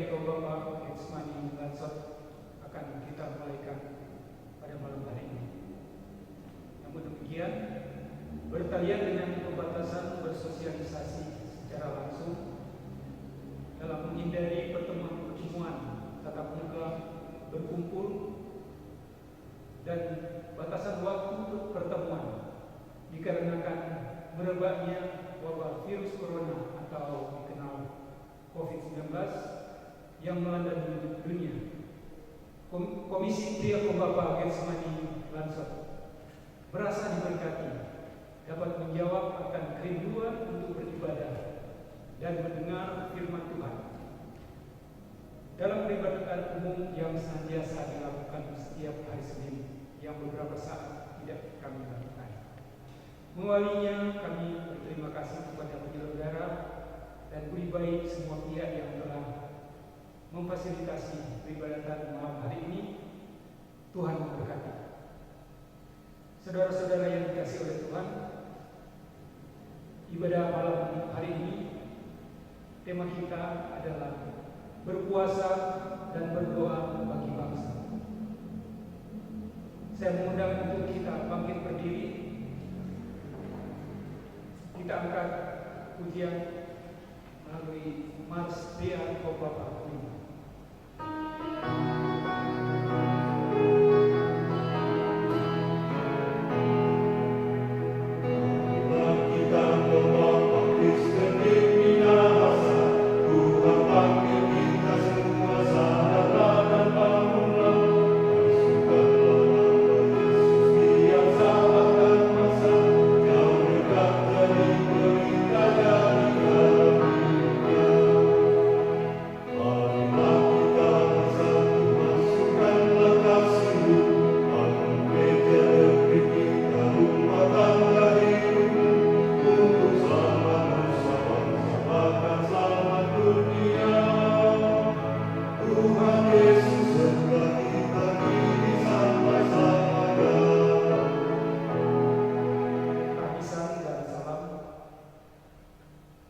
Diakon Bapak Getsmani Lansot akan kita mulaikan pada malam hari ini. Namun demikian, bertalian dengan pembatasan bersosialisasi secara langsung dalam menghindari pertemuan-pertemuan tatap muka berkumpul dan batasan waktu pertemuan dikarenakan merebaknya wabah virus corona atau dikenal COVID-19 yang melanda dunia. Komisi Diakon Bapak Getsmani Lansot merasa diberkati dapat menjawab akan kerinduan untuk beribadah dan mendengar firman Tuhan dalam peribadatan umum yang senantiasa dilakukan setiap hari Senin yang beberapa saat tidak kami lakukan. Mengawalinya, kami berterima kasih kepada penyelenggara dan budi baik semua pihak yang telah memfasilitasi peribadatan malam hari ini. Tuhan memberkati. Saudara-saudara yang dikasihi oleh Tuhan, ibadah malam hari ini tema kita adalah berpuasa dan berdoa bagi bangsa. Saya mengundang untuk kita bangkit berdiri. Kita angkat pujian melalui Mars Dia Kopapa.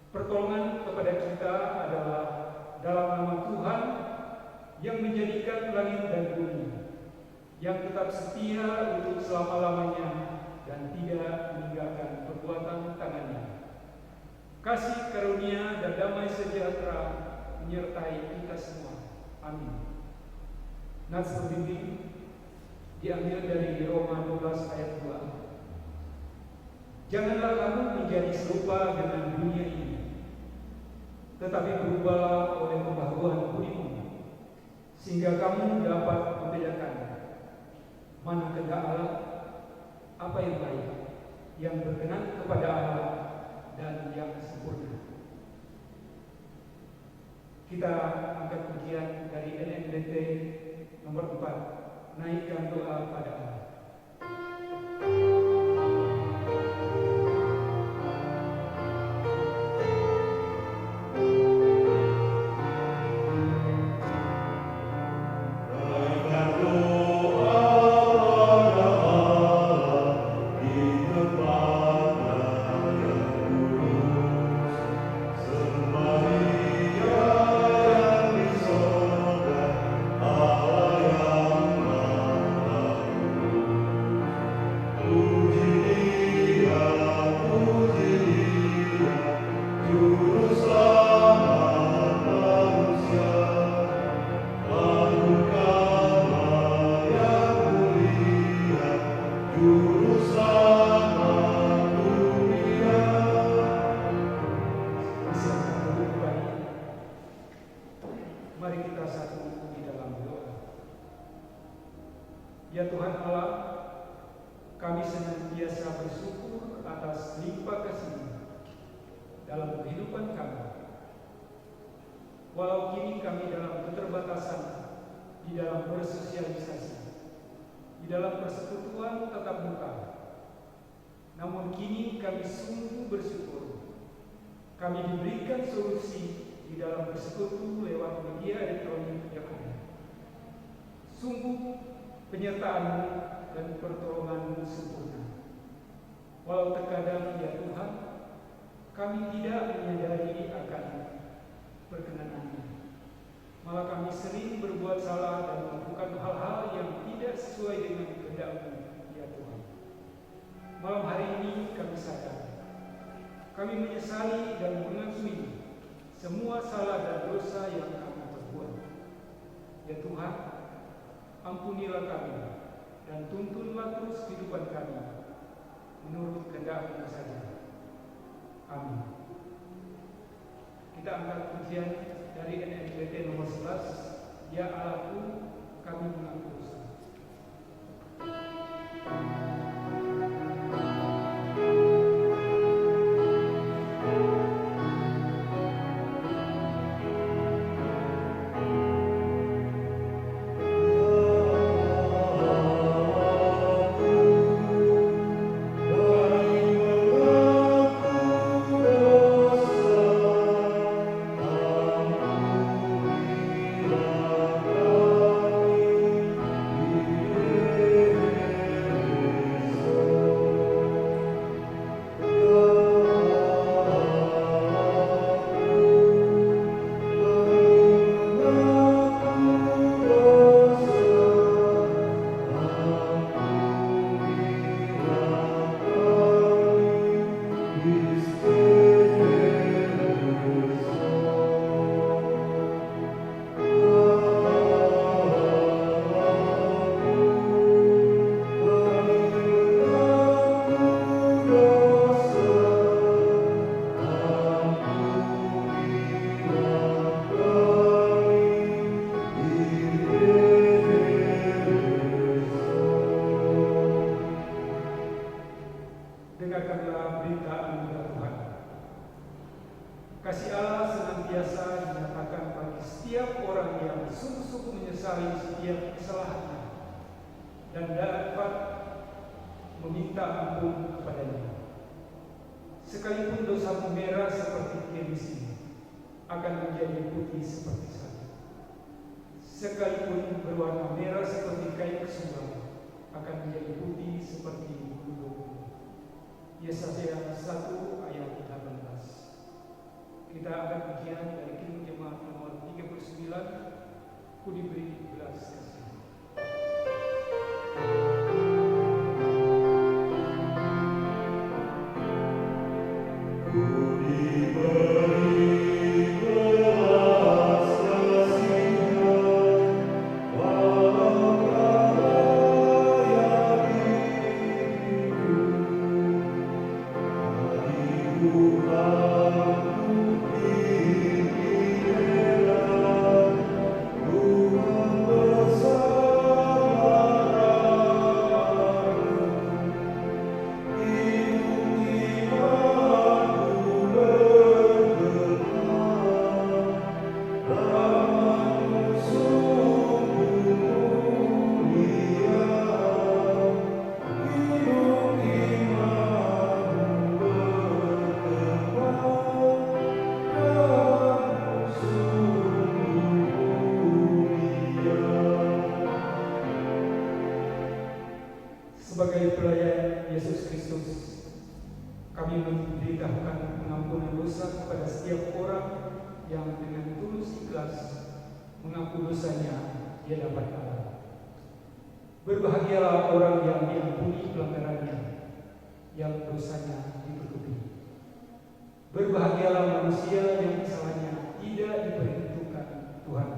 Pertolongan kepada kita adalah dalam nama Tuhan yang menjadikan langit dan bumi, yang tetap setia untuk selama-lamanya dan tidak meninggalkan perbuatan tangannya. Kasih karunia dan damai sejahtera menyertai kita semua. Amin. Nats pembimbing diambil dari Roma 12 ayat 2. Janganlah kamu menjadi serupa dengan dunia ini, tetapi berubahlah oleh pembaharuan budimu, sehingga kamu dapat membedakan mana kehendak Allah, apa yang baik, yang berkenan kepada Allah, dan yang sempurna. Kita angkat pujian dari NMDT nomor 4, naikkan doa pada Allah. Mari kita satu di dalam doa. Ya Tuhan Allah, kami senantiasa bersyukur atas limpah kasih dalam kehidupan kami. Walau kini kami dalam keterbatasan di dalam bersosialisasi, di dalam persekutuan tatap muka, namun kini kami sungguh bersyukur kami diberikan solusi di dalam bersekutu lewat media elektronik yang ada. Sungguh penyertaan-Mu dan pertolongan-Mu sempurna. Walau terkadang ya Tuhan, kami tidak menyadari akan perkenan-Mu. Malah kami sering berbuat salah dan melakukan hal-hal yang tidak sesuai dengan kehendak-Mu, ya Tuhan. Malam hari ini kami sadar, kami menyesali dan mengakui semua salah dan dosa yang kami perbuat. Ya Tuhan, ampunilah kami dan tuntunlah terus kehidupan kami menurut kehendak-Mu saja. Amin. Kita angkat pujian dari NNBT nomor 11, Ya Allahku, kami mengaku dosa. Dengarkanlah berita anugerah Tuhan. Kasih Allah senantiasa dinyatakan bagi setiap orang yang sungguh-sungguh menyesali setiap kesalahannya dan dapat meminta ampun kepadanya. Sekalipun dosamu merah seperti kirmisi, akan menjadi putih seperti salju. Sekalipun berwarna merah seperti kain kesumba, akan menjadi putih seperti bulu. Yesaya 1 ayat 18. Kita akan pujian dari Kidung Jemaat nomor 39, Ku diberi belas kasih. Sebagai pelayan Yesus Kristus, kami memberitahukan pengampunan dosa kepada setiap orang yang dengan tulus ikhlas mengaku dosanya di hadapan Allah. Berbahagialah orang yang diampuni pelanggarannya, yang dosanya ditutupi. Berbahagialah manusia yang kesalahannya tidak diperhitungkan Tuhan.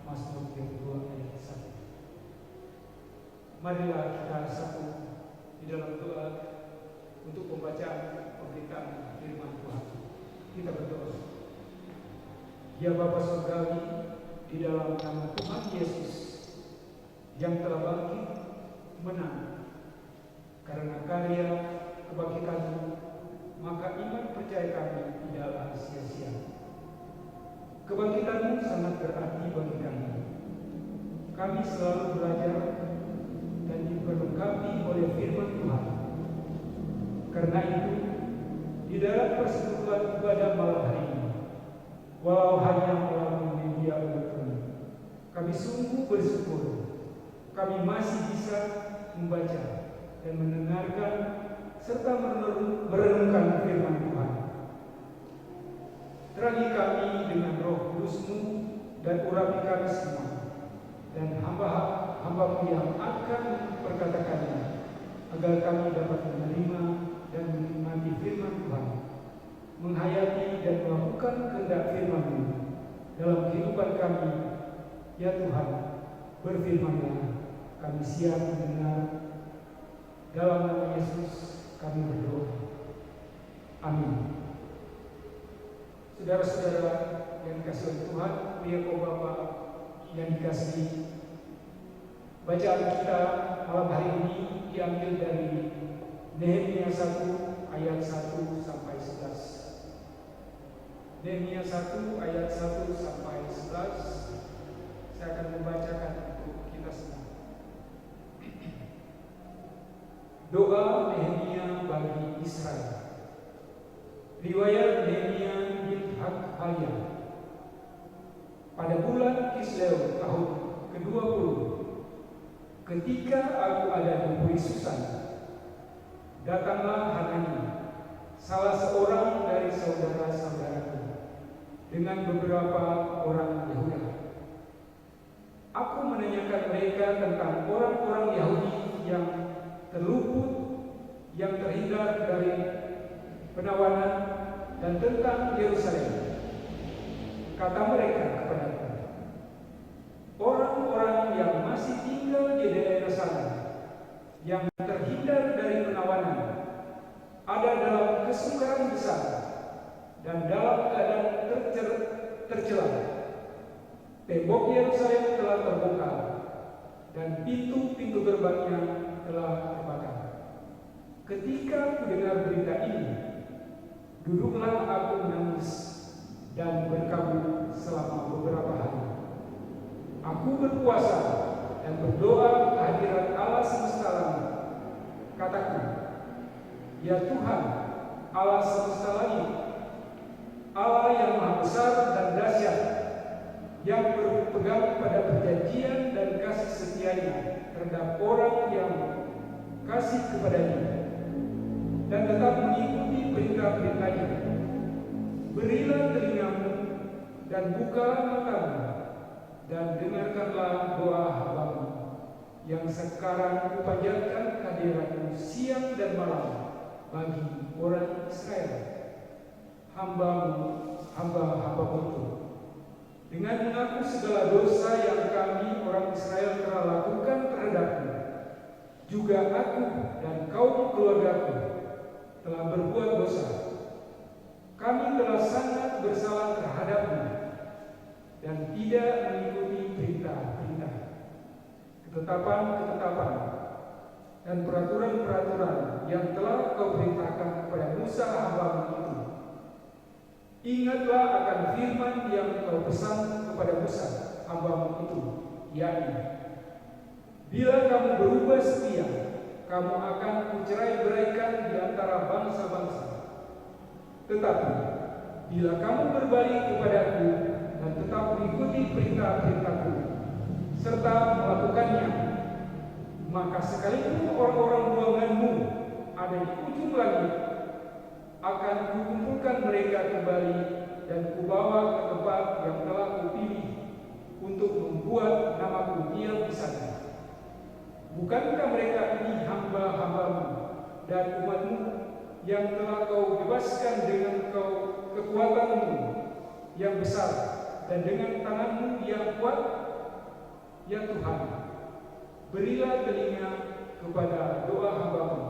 Mazmur 32 ayat 1. Marilah kita satu di dalam doa untuk pembacaan pemberitaan firman Tuhan. Kita berdoa. Ya Bapa Surgawi, di dalam nama Tuhan Yesus yang telah bangkit menang karena karya kebangkitan-Mu, maka iman percaya kami tidaklah sia-sia. Kebangkitan-Mu sangat berarti bagi kami. Kami selalu belajar dan diperlengkapi oleh firman Tuhan. Karena itu, di dalam persekutuan ibadah malam hari ini, walau hanya melalui media elektronik, kami sungguh bersyukur kami masih bisa membaca dan mendengarkan serta merenungkan firman Tuhan. Terangi kami dengan Roh Kudus-Mu dan urapi kami semua, dan hamba-Mu yang akan memperkatakannya, agar kami dapat menerima dan menikmati firman Tuhan, menghayati dan melakukan kehendak firman-Mu dalam kehidupan kami. Ya Tuhan, berfirman-Nya, kami siap mendengar. Dalam nama Yesus kami berdoa. Amin. Saudara-saudara yang dikasihi oleh Tuhan, pria Bapak yang dikasihi, bacaan kita malam hari ini diambil dari Nehemia 1 ayat 1 sampai 11. Nehemia 1 ayat 1 sampai 11. Saya akan membacakan untuk kita semua. Doa Nehemia bagi Israel. Riwayat Nehemia bin Hakaliah. Pada bulan Kisleu tahun ke-20, ketika aku ada di negeri Susan, datanglah Hanani, salah seorang dari saudara-saudaraku, dengan beberapa orang Yehuda. Aku menanyakan mereka tentang orang-orang Yahudi yang terluput, yang terhindar dari penawanan, dan tentang Yerusalem. Kata mereka kepadaku, orang-orang yang masih tinggal di daerah sana, yang terhindar dari penawanan, ada dalam kesukaran besar dan dalam keadaan tercela. Tembok Yerusalem telah terbongkar dan pintu-pintu gerbangnya telah terbakar. Ketika mendengar berita ini, duduklah aku menangis dan berkabut selama beberapa hari. Aku berpuasa dan berdoa kehadiran Allah semesta langit. Kataku, ya Tuhan, Allah semesta langit, Allah yang maha besar dan dahsyat, yang berpegang pada perjanjian dan kasih setianya terhadap orang yang kasih kepadanya dan tetap mengikuti perintah-perintahnya. Berilah telingamu dan bukalah matamu, dan dengarkanlah doa hamba-Mu yang sekarang kupanjatkan kehadiran-Mu siang dan malam bagi orang Israel, hamba-Mu, hamba-hamba-Mu itu, dengan mengaku segala dosa yang kami orang Israel telah lakukan terhadap-Mu. Juga aku dan kaum keluargaku telah berbuat dosa. Kami telah sangat bersalah terhadap-Mu dan tidak mengikuti perintah-perintah, ketetapan-ketetapan, dan peraturan-peraturan yang telah Kau perintahkan kepada Musa hamba-Mu itu. Ingatlah akan firman yang Kau pesan kepada Musa hamba-Mu itu, yakni, bila kamu berubah setia, kamu akan kucerai-beraikan di antara bangsa-bangsa. Tetapi bila kamu berbalik kepadaku dan tetap mengikuti perintah-perintahku serta melakukannya, maka sekalipun orang-orang buanganmu ada di ujung langit, akan kukumpulkan mereka kembali dan kubawa ke tempat yang telah kupilih untuk membuat namaku diam di sana. Bukankah mereka ini hamba-hamba-Mu dan umat-Mu yang telah Kau bebaskan dengan kekuatan-Mu yang besar dan dengan tangan-Mu yang kuat? Ya Tuhan, berilah telinga kepada doa hamba-Mu.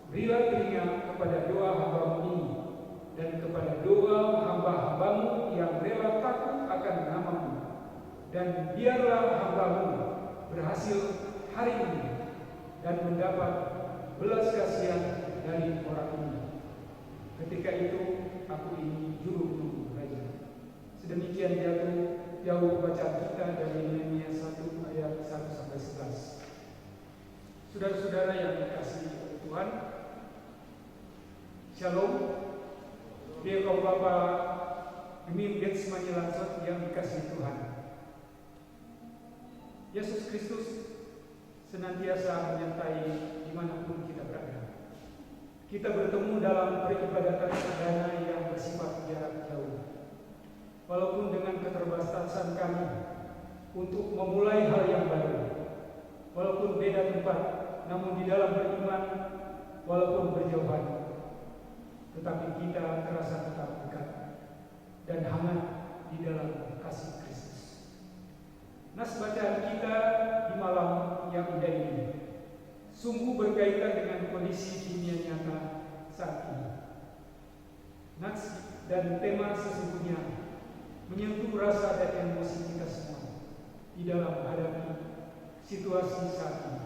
Berilah telinga kepada doa hamba-Mu ini dan kepada doa hamba-hamba-Mu yang rela takut akan nama-Mu. Dan biarlah hamba-Mu berhasil hari ini dan mendapat belas kasihan dari orang ini. Ketika itu aku ini juru menunggu Raja. Sedemikian jauh bacaan kita dari Nehemia 1 ayat 1 sampai 11. Saudara-saudara yang dikasihi oleh Tuhan, Shalom. Dia kaum Bapak demi Getsmani Lansot yang dikasihi Tuhan. Yesus Kristus senantiasa menyertai dimanapun kita berada. Kita bertemu dalam peribadatan perdana yang bersifat jarak jauh. keterbatasan kami untuk memulai hal yang baru. Walaupun beda tempat, namun di dalam beriman, walaupun berjauhan, tetapi kita terasa tetap dekat dan hangat di dalam kasih Kristus. Nas bacaan kita di malam yang indah ini sungguh berkaitan dengan kondisi dunia nyata saat ini. Nas dan tema sesungguhnya menyentuh rasa dan emosi kita semua di dalam menghadapi situasi saat ini.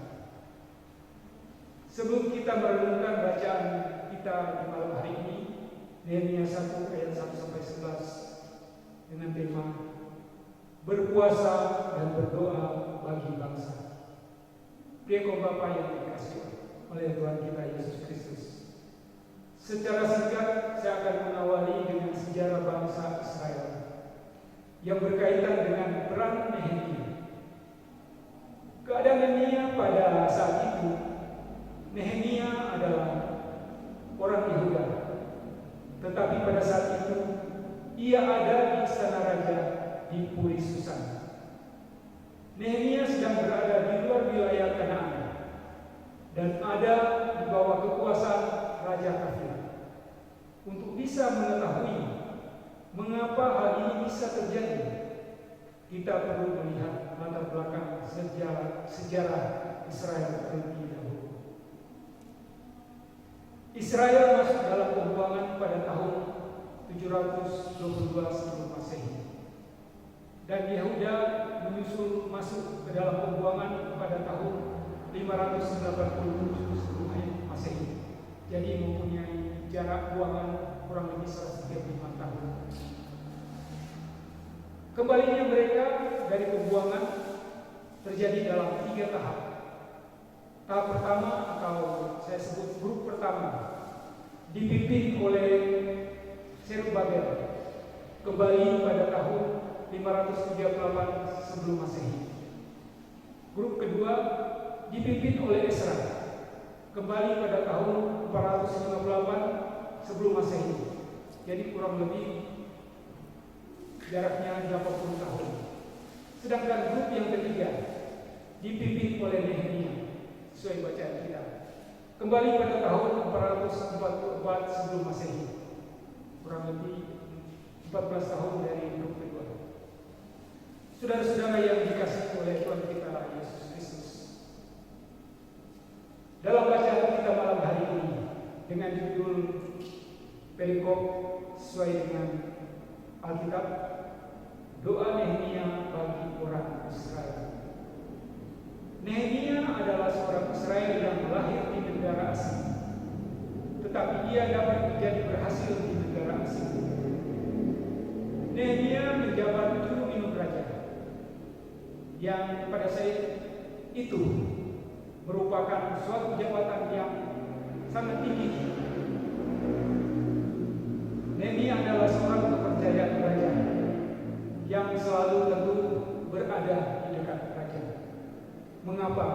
Sebelum kita merenungkan bacaan kita di malam hari ini, Nehemia 1 ayat 1 sampai 11 dengan tema berpuasa dan berdoa bagi bangsa. Pria Bapak yang dikasihi oleh Tuhan kita Yesus Kristus. Secara singkat saya akan mengawali dengan sejarah bangsa Israel yang berkaitan dengan peran Nehemia. Keadaan Nehemia pada saat itu, Nehemia adalah orang Yehuda, tetapi pada saat itu ia ada di istana raja di Puri Susan. Nehemia sedang berada di luar wilayah Kanaan dan ada di bawah kekuasaan Raja Kafir. Untuk bisa mengetahui mengapa hal ini bisa terjadi, kita perlu melihat latar belakang sejarah Israel terlebih dahulu. Israel masuk dalam pembuangan pada tahun 722 sebelum Masehi, dan Yehuda menyusul masuk ke dalam pembuangan pada tahun 587 sebelum Masehi. Jadi mempunyai jarak buangan kurang lebih 135 tahun. Kembalinya mereka dari pembuangan terjadi dalam 3 tahap. Tahap pertama atau saya sebut grup pertama dipimpin oleh Zerubabel kembali pada tahun 538 sebelum Masehi. Grup kedua dipimpin oleh Esra kembali pada tahun 458 sebelum Masehi. Jadi kurang lebih jaraknya 80 tahun. Sedangkan grup yang ketiga dipimpin oleh Nehemia sesuai bacaan kita kembali pada tahun 444 sebelum Masehi. Kurang lebih 14 tahun dari grup kedua. Saudara-saudara yang dikasihi oleh Tuhan kita Yesus Kristus, dalam bacaan kita malam hari ini dengan judul perikop sesuai dengan Alkitab, doa Nehemia bagi orang Israel. Nehemia adalah seorang Israel yang lahir di negara asing, tetapi ia dapat menjadi berhasil di negara asing. Nehemia menjabat juru minum raja, yang pada saat itu merupakan suatu jabatan yang sangat tinggi. Nehemia adalah seorang kepercayaan raja yang selalu tentu berada di dekat raja. Mengapa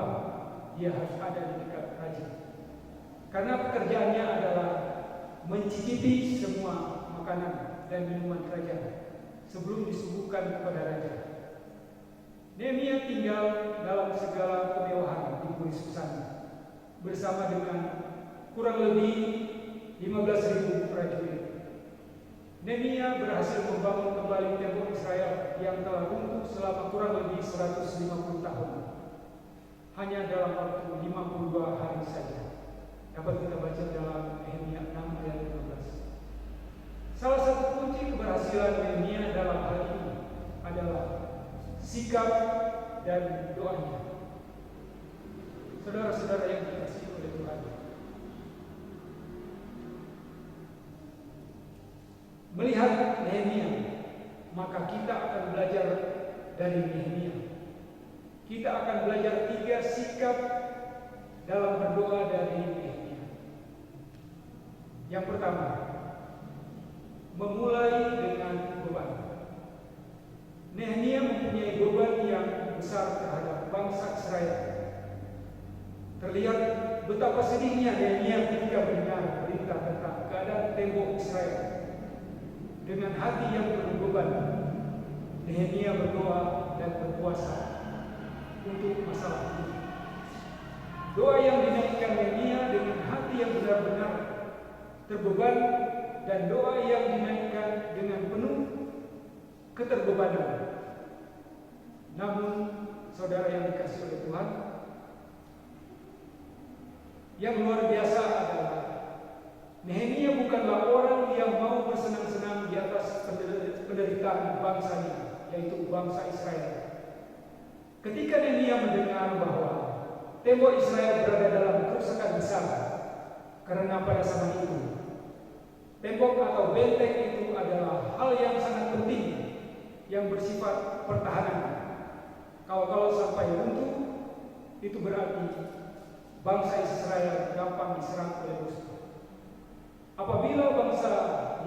dia harus ada di dekat raja? Karena pekerjaannya adalah mencicipi semua makanan dan minuman raja sebelum disuguhkan kepada raja. Nehemia tinggal dalam segala kemewahan di Puri Susan bersama dengan kurang lebih 15.000 prajurit. Nehemia berhasil membangun kembali tembok Israel yang telah runtuh selama kurang lebih 150 tahun. Hanya dalam waktu 52 hari saja. Dapat kita baca dalam Nehemia 6 ayat 15. Salah satu kunci keberhasilan Nehemia dalam hal ini adalah sikap dan doanya. Saudara-saudara yang dikasihi oleh Tuhan, melihat Nehemia, maka kita akan belajar dari Nehemia. Kita akan belajar 3 sikap dalam berdoa dari Nehemia. Yang pertama, memulai dengan beban. Nehemia mempunyai beban yang besar terhadap bangsa Israel. Terlihat betapa sedihnya Nehemia ketika mendengar berita tentang keadaan tembok Israel. Dengan hati yang penuh beban, Nehemia berdoa dan berpuasa untuk masalah ini. Doa yang dinaikkan Nehemia dengan hati yang benar-benar terbeban, dan doa yang dinaikkan dengan penuh keterbebanan. Namun, saudara yang dikasihi oleh Tuhan, yang luar biasa adalah Nehemia bukanlah orang yang mau bersenang-senang di atas penderitaan bangsanya, yaitu bangsa Israel. Ketika Nehemia mendengar bahwa tembok Israel berada dalam kerusakan besar, karena pada zaman itu tembok atau benteng itu adalah hal yang sangat penting yang bersifat pertahanan. Kalau sampai runtuh, itu berarti bangsa Israel gampang diserang oleh musuh. Apabila bangsa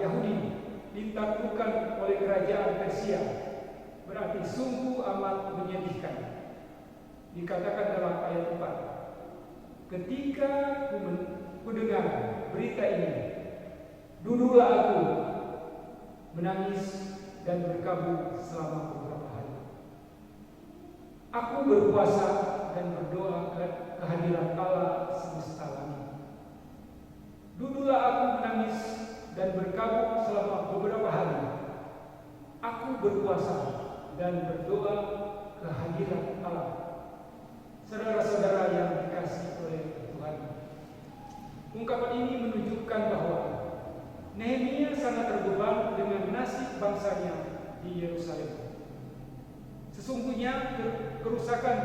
Yahudi ditaklukkan oleh kerajaan Persia, berarti sungguh amat menyedihkan. Dikatakan dalam ayat 4, ketika ku dengar berita ini, duduklah aku menangis dan berkabung selama beberapa hari. Aku berpuasa dan berdoa kehadiran Allah semesta langit. Duduklah aku menangis dan berkabung selama beberapa hari. Aku berpuasa dan berdoa kehadiran Allah. Saudara-saudara yang dikasihi oleh Tuhan, ungkapan ini menunjukkan bahwa Nehemia sangat terbeban dengan nasib bangsanya di Yerusalem. Sesungguhnya kerusakan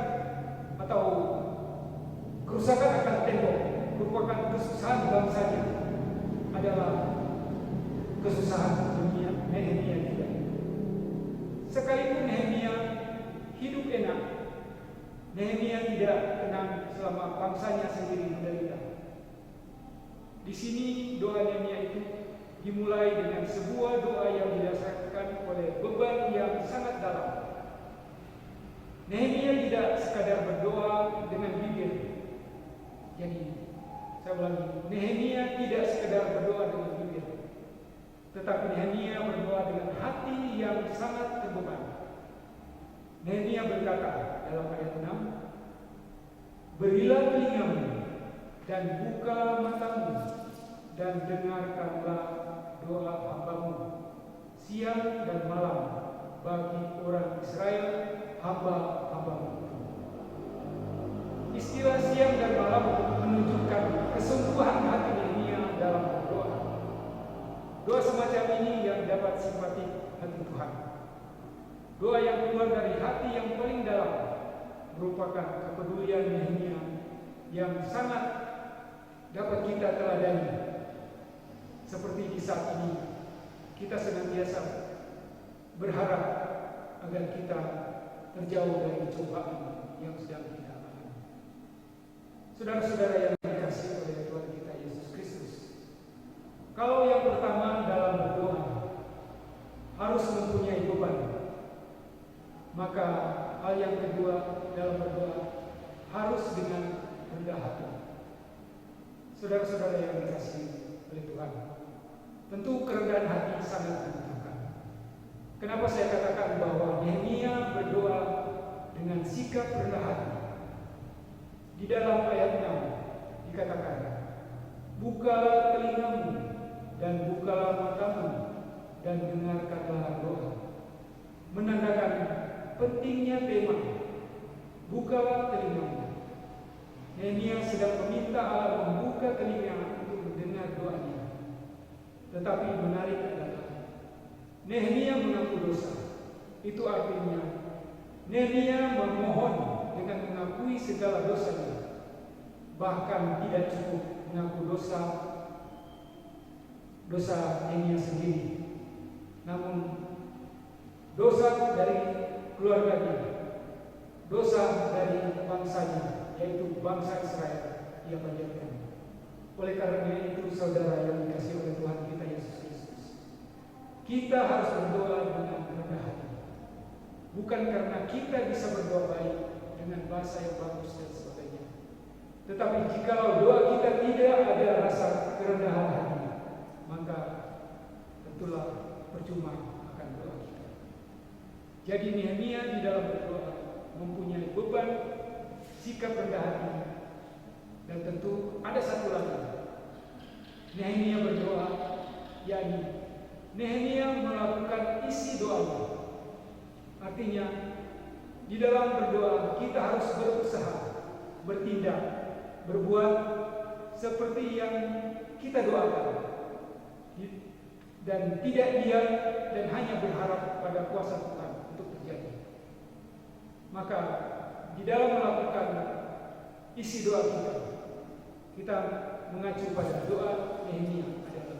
akan tembok merupakan kesusahan bangsanya, adalah kesusahan dunia Nehemia juga. Sekalipun Nehemia hidup enak, Nehemia tidak tenang selama bangsanya sendiri menderita. Di sini doa Nehemia itu dimulai dengan sebuah doa yang didasarkan oleh beban yang sangat dalam. Nehemia tidak sekadar berdoa dengan bibir. Jadi, saya ulangi, Nehemia tidak sekedar berdoa dengan bibir, tetapi Nehemia berdoa dengan hati yang sangat terbeban. Nehemia berkata dalam ayat 6, berilah telingamu dan buka matamu dan dengarkanlah doa hambamu siang dan malam bagi orang Israel hamba-hambamu. Istilah siang dan malam menunjukkan kesungguhan hati Nehemia dalam berdoa. Doa semacam ini yang dapat simpati hati Tuhan. Doa yang keluar dari hati yang paling dalam merupakan kepedulian Nehemia yang sangat dapat kita teladani. Seperti di saat ini, kita senantiasa berharap agar kita terjauh dari cobaan yang sedang kita alami. Saudara-saudara yang dikasihi oleh Tuhan kita Yesus Kristus, kalau yang pertama dalam berdoa harus mempunyai beban, maka hal yang kedua dalam berdoa harus dengan rendah hati. Saudara-saudara yang dikasihi oleh Tuhan, tentu kerendahan hati sangat dibutuhkan. Kenapa saya katakan bahwa Nehemia berdoa dengan sikap rendah hati? Di dalam ayat 6 dikatakan, bukalah telingamu dan bukalah matamu dan dengarkanlah doa. Menandakan pentingnya tema, bukalah telingamu. Nehemia sedang meminta Allah membuka telinga untuk mendengar doanya. Tetapi menarik adalah Nehemia mengaku dosa. Itu artinya Nehemia memohon dengan mengakui segala dosanya. Bahkan tidak cukup mengaku dosa Nehemia sendiri, namun dosa dari keluarganya, dosa dari bangsanya, yaitu bangsa Israel ia panjatkan. Oleh karena itu, saudara yang dikasihi oleh Tuhan kita Yesus Kristus, kita harus berdoa dengan rendah hati. Bukan karena kita bisa berdoa baik dengan bahasa yang bagus dan sebagainya, tetapi jikalau doa kita tidak ada rasa kerendahan hati, maka tentulah percuma akan doa kita. Jadi Nehemia di dalam berdoa mempunyai beban sikap rendah hati. Dan tentu ada satu lagi. Nehemia berdoa, yakni Nehemia melakukan isi doanya. Artinya di dalam berdoa kita harus berusaha, bertindak, berbuat seperti yang kita doakan, dan tidak diam dan hanya berharap pada kuasa Tuhan untuk terjadi. Maka di dalam melakukan isi doa kita mengacu pada doa Nehemia adalah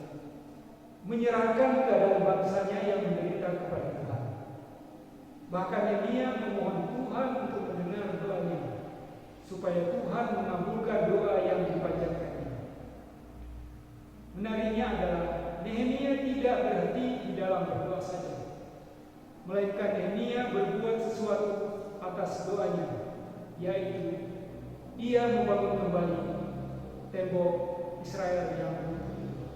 menyerahkan keadaan bangsanya yang menderita kepada Tuhan. Bahkan Nehemia memohon Tuhan untuk mendengar doanya, supaya Tuhan mengabulkan doa yang dipanjatkannya. Menariknya adalah Nehemia tidak berhenti di dalam berdoa saja, melainkan Nehemia berbuat sesuatu atas doanya, yaitu ia membangun kembali tembok Israel yang runtuh.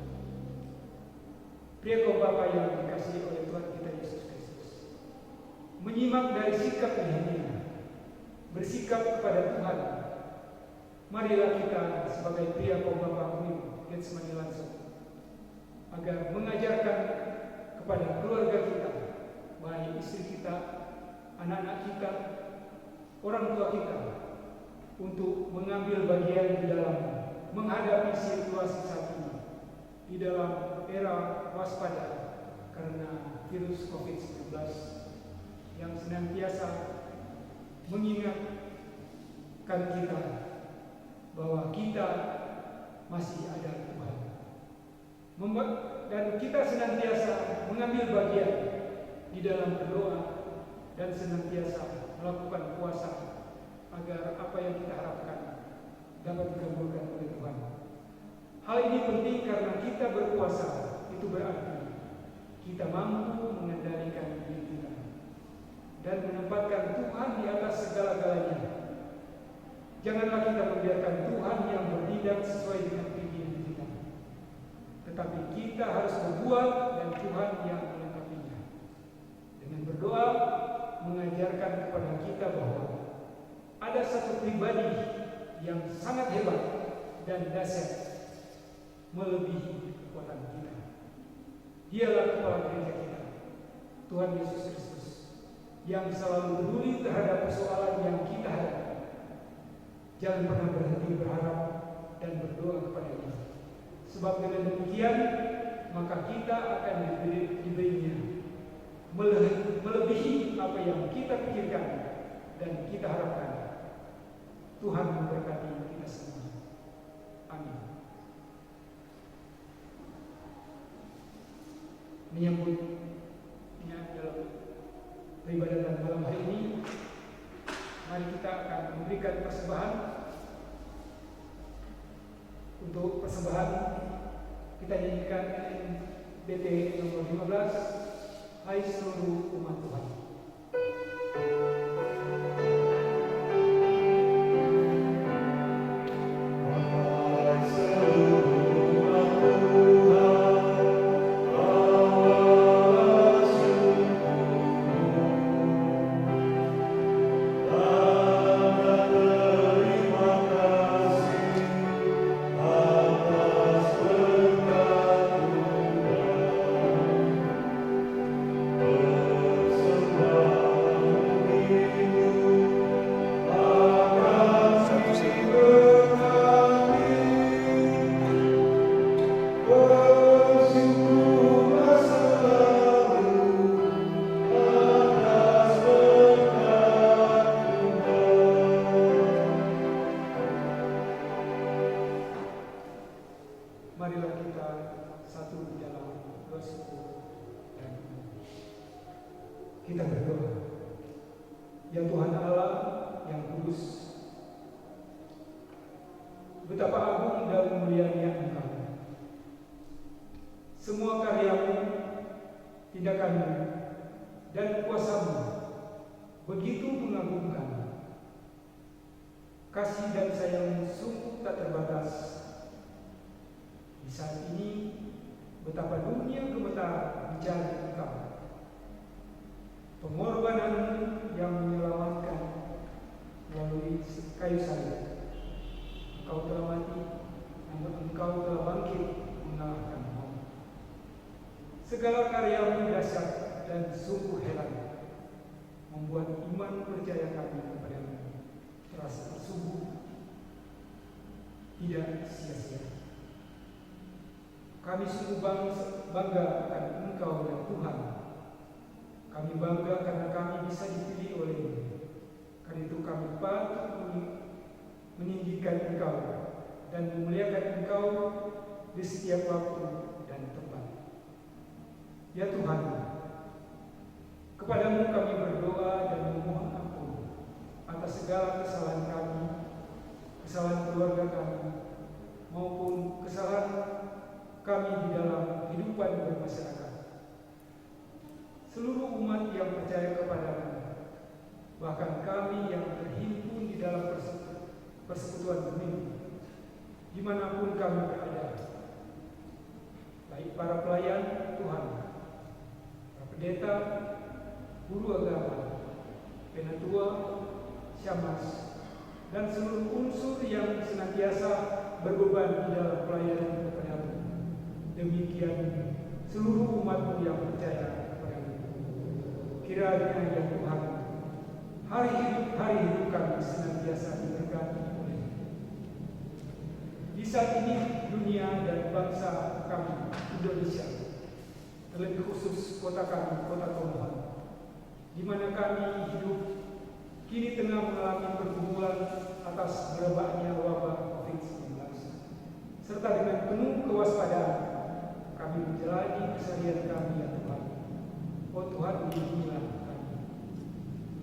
Pria Bapak yang dikasihi oleh Tuhan kita Yesus Kristus, menyimak dari sikap Nehemia, bersikap kepada Tuhan. Marilah kita sebagai pria Bapak Getsemani langsung, agar mengajarkan kepada keluarga kita, baik istri kita, anak-anak kita, orang tua kita, untuk mengambil bagian di dalam menghadapi situasi saat ini di dalam era waspada karena virus COVID-19 yang senantiasa mengingatkan kita bahwa kita masih ada Tuhan, dan kita senantiasa mengambil bagian di dalam berdoa dan senantiasa melakukan puasa agar apa yang kita harapkan dapat dikabulkan oleh Tuhan. Hal ini penting karena kita berpuasa itu berarti kita mampu mengendalikan diri kita dan menempatkan Tuhan di atas segala-galanya. Janganlah kita membiarkan Tuhan yang bertindak sesuai dengan keinginan kita, tetapi kita harus berbuat dan Tuhan yang melengkapinya. Dengan berdoa mengajarkan kepada kita bahwa ada satu pribadi yang sangat hebat dan dahsyat melebihi kekuatan kita. Dialah kepala gereja kita, Tuhan Yesus Kristus, yang selalu peduli terhadap persoalan yang kita hadapi. Jangan pernah berhenti berharap dan berdoa kepada-Nya. Sebab dengan demikian maka kita akan diberinya melebihi apa yang kita pikirkan dan kita harapkan. Tuhan memberkati kita semua. Amin. Menyambutnya dalam peribadatan malam hari ini, mari kita akan memberikan persembahan. Untuk persembahan kita nyanyikan BT nomor 15, Hai seluruh umat Tuhan. Marilah kita satu di dalam bersyukur dan kita berdoa. Ya Tuhan Allah yang kudus, betapa agung dan mulianya Engkau. Semua karya-Mu, tindakan-Mu, dan kuasa-Mu begitu mengagumkan. Kasih dan sayang-Mu sungguh tak terbatas. Di saat ini, betapa dunia gemetar mencari Engkau. pengorbanan yang menyelamatkan melalui kayu salib. Engkau telah mati, Engkau telah bangkit mengalahkan maut. Segala karyamu dahsyat dan sungguh heran, membuat iman percaya kami kepadamu terasa tersungguh, tidak sia-sia. Kami sungguh bangga akan Engkau dan Tuhan. Kami bangga karena kami bisa dipilih oleh-Mu. Karena itu kami patut meninggikan Engkau dan memuliakan Engkau di setiap waktu dan tempat. Ya Tuhan, kepadamu kami berdoa dan memohon ampun atas segala kesalahan kami, kesalahan keluarga kami, maupun kesalahan kami di dalam kehidupan bermasyarakat. Seluruh umat yang percaya kepadamu, bahkan kami yang terhimpun di dalam persekutuan bumi, dimanapun kami berada, baik para pelayan Tuhan, para pendeta, guru agama, penatua, syamas, dan seluruh unsur yang senantiasa berbeban di dalam pelayanan kepadamu. Demikian seluruh umat-Mu yang percaya kepadamu. Kiranya ya Tuhan, hari hidup kami senantiasa diberkati oleh-Mu. Di saat ini dunia dan bangsa kami Indonesia, terlebih khusus kota kami, kota Konoha, di mana kami hidup, kini tengah mengalami pergumulan atas merebaknya wabah COVID-19. Serta dengan penuh kewaspadaan, kami menjalani keseharian kami ya Tuhan. Oh Tuhan, lindungilah kami.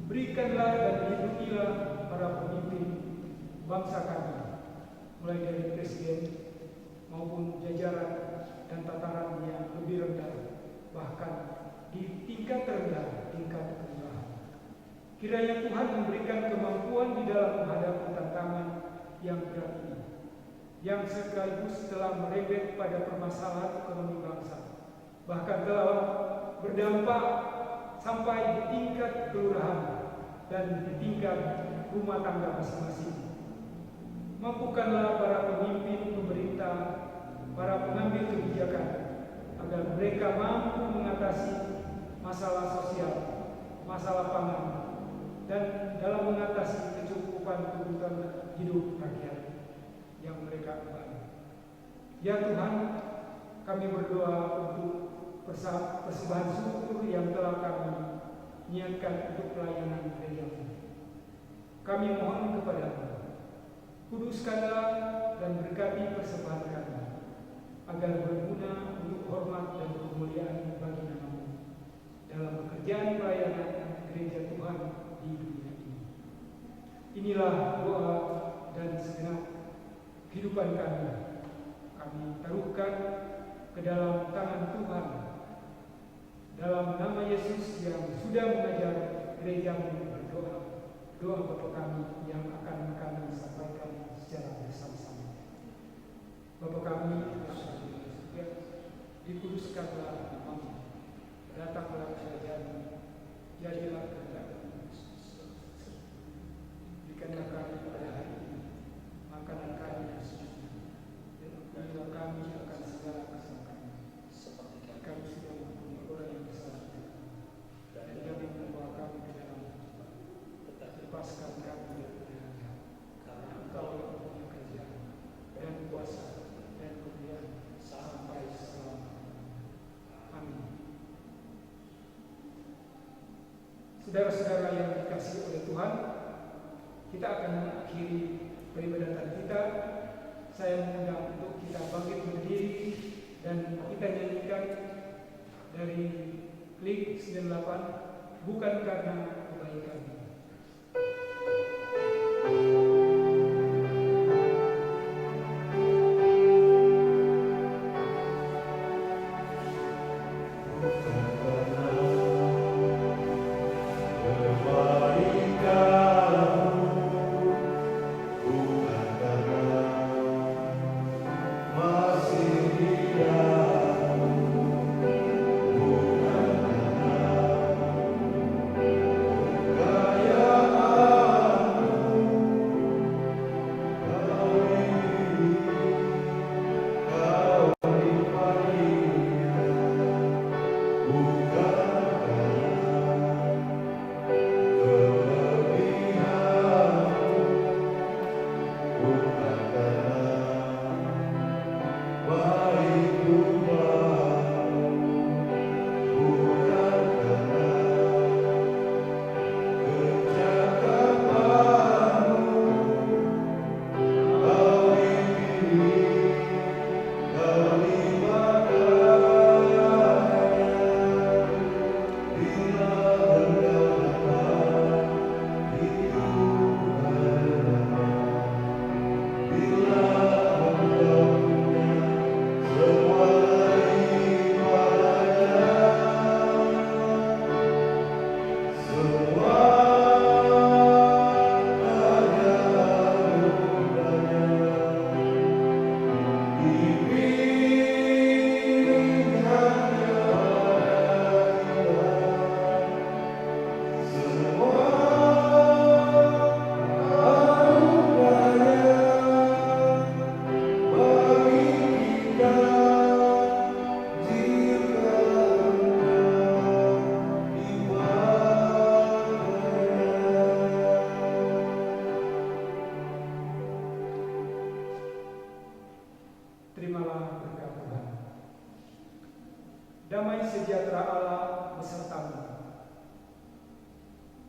Berikanlah dan lindungilah para pemimpin bangsa kami, mulai dari presiden maupun jajaran dan tataran yang lebih rendah, bahkan di tingkat terendah, tingkat kelurahan. Kiranya Tuhan memberikan kemampuan di dalam menghadapi tantangan yang berat ini, yang sekaligus telah merembet pada permasalahan ekonomi bangsa, bahkan telah berdampak sampai di tingkat kelurahan dan di tingkat rumah tangga masing-masing. Mampukanlah para pemimpin pemerintah, para pengambil kebijakan, agar mereka mampu mengatasi masalah sosial, masalah pangan, dan dalam mengatasi kecukupan kebutuhan hidup rakyat yang mereka alami. Ya Tuhan, kami berdoa untuk persembahan syukur yang telah kami niatkan untuk pelayanan gereja-Mu. Kami mohon kepada-Mu, kuduskanlah dan berkati persembahan kami, agar berguna untuk hormat dan kemuliaan bagi nama-Mu dalam pekerjaan pelayanan gereja Tuhan di dunia ini. Inilah doa dan segenap kehidupan kami. Kami taruhkan ke dalam tangan Tuhan, dalam nama Yesus yang sudah mengajar gereja-Mu berdoa. Doa Bapa kami yang akan kami sampaikan secara bersama-sama. Bapa kami yang ada di surga, dikuduskanlah nama-Mu, datanglah kerajaan-Mu, jadilah kehendak-Mu. Berikanlah kami pada hari ini makanan kami yang secukupnya, dan ampunilah kami akan segala kesalahan kami, seperti kami sudah mengampuni orang yang bersalah kepada kami, dan jangan membawa kami ke dalam cobaan, tetapi lepaskan kami dari jahat, karena Engkau yang punya kerajaan dan kuasa dan kemuliaan sampai selama-lamanya. Amin. Saudara-saudara yang dikasihi oleh Tuhan, kita akan mengakhiri peribadatan kita. Saya mengundang untuk kita bangkit berdiri dan kita nyanyikan dari klik 98, bukan karena kebaikan. Masih dia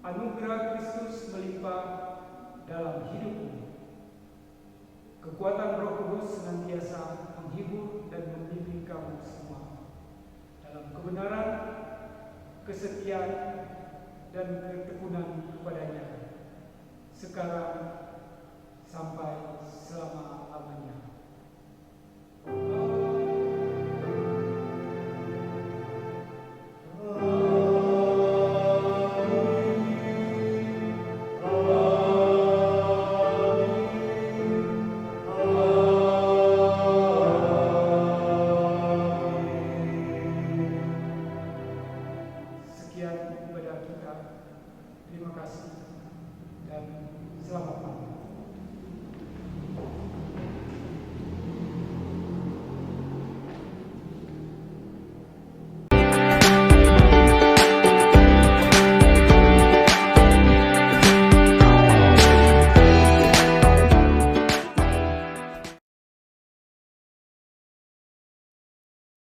anugerah Kristus melimpah dalam hidupmu. Kekuatan Roh Kudus senantiasa menghibur dan membimbing kamu semua dalam kebenaran, kesetiaan, dan ketekunan kepadanya, sekarang sampai selama-lamanya.